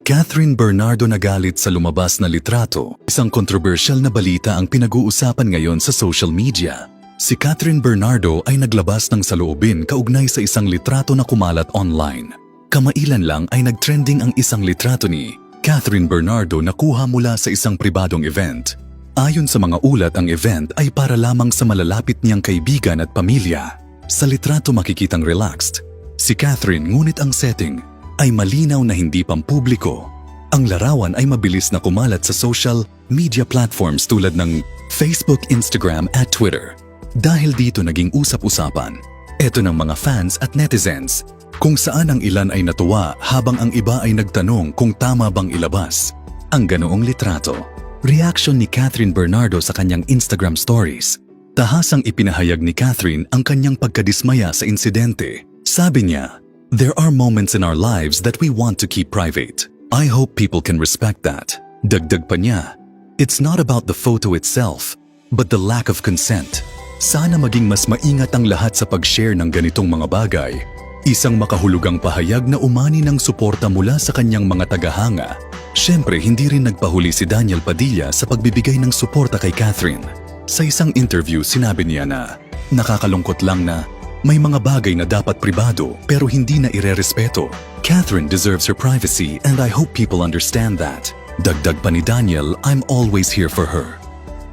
Catherine Bernardo nagalit sa lumabas na litrato. Isang kontrobersyal na balita ang pinag-uusapan ngayon sa social media. Si Catherine Bernardo ay naglabas ng saloobin kaugnay sa isang litrato na kumalat online. Kamailan lang ay nagtrending ang isang litrato ni Catherine Bernardo na kuha mula sa isang pribadong event. Ayon sa mga ulat, ang event ay para lamang sa malalapit niyang kaibigan at pamilya. Sa litrato makikitang relaxed si Catherine, ngunit ang setting ay malinaw na hindi pampubliko. Ang larawan ay mabilis na kumalat sa social media platforms tulad ng Facebook, Instagram at Twitter. Dahil dito naging usap-usapan ito ng mga fans at netizens, kung saan ang ilan ay natuwa habang ang iba ay nagtanong kung tama bang ilabas ang ganoong litrato. Reaction ni Catherine Bernardo sa kanyang Instagram stories. Tahasang ipinahayag ni Catherine ang kanyang pagkadismaya sa insidente. Sabi niya, "There are moments in our lives that we want to keep private. I hope people can respect that." Dagdag pa niya, "It's not about the photo itself, but the lack of consent." Sana maging mas maingat ang lahat sa pag-share ng ganitong mga bagay. Isang makahulugang pahayag na umani ng suporta mula sa kanyang mga tagahanga. Siyempre, hindi rin nagpahuli si Daniel Padilla sa pagbibigay ng suporta kay Catherine. Sa isang interview, sinabi niya na, "Nakakalungkot lang na may mga bagay na dapat pribado pero hindi na irerespeto. Catherine deserves her privacy and I hope people understand that." Dagdag pa ni Daniel, "I'm always here for her."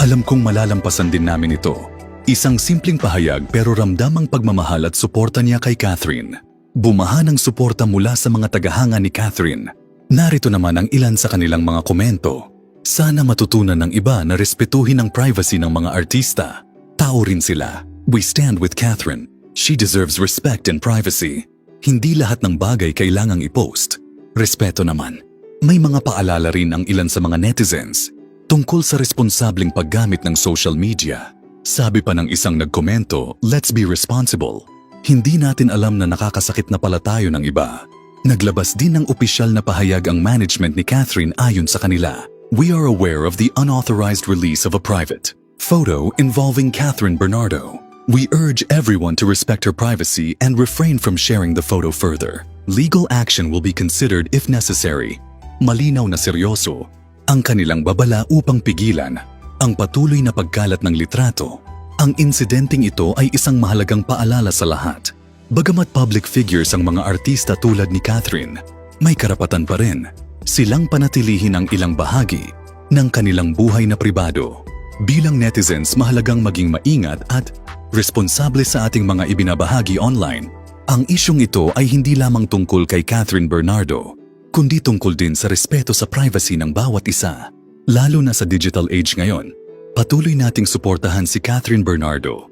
Alam kong malalampasan din namin ito. Isang simpleng pahayag pero ramdam ang pagmamahal at suporta niya kay Catherine. Bumaha ng suporta mula sa mga tagahanga ni Catherine. Narito naman ang ilan sa kanilang mga komento. Sana matutunan ng iba na respetuhin ang privacy ng mga artista. Tao rin sila. We stand with Catherine. She deserves respect and privacy. Hindi lahat ng bagay kailangang i-post. Respeto naman. May mga paalala rin ang ilan sa mga netizens tungkol sa responsableng paggamit ng social media. Sabi pa ng isang nagkomento, "Let's be responsible. Hindi natin alam na nakakasakit na pala tayo ng iba." Naglabas din ng opisyal na pahayag ang management ni Catherine ayon sa kanila. "We are aware of the unauthorized release of a private photo involving Catherine Bernardo. We urge everyone to respect her privacy and refrain from sharing the photo further. Legal action will be considered if necessary." Malinaw na seryoso ang kanilang babala upang pigilan ang patuloy na pagkalat ng litrato. Ang insidenteng ito ay isang mahalagang paalala sa lahat. Bagamat public figures ang mga artista tulad ni Catherine, may karapatan pa rin silang panatilihin ang ilang bahagi ng kanilang buhay na pribado. Bilang netizens, mahalagang maging maingat at responsable sa ating mga ibinabahagi online. Ang isyong ito ay hindi lamang tungkol kay Catherine Bernardo, kundi tungkol din sa respeto sa privacy ng bawat isa. Lalo na sa digital age ngayon, patuloy nating suportahan si Catherine Bernardo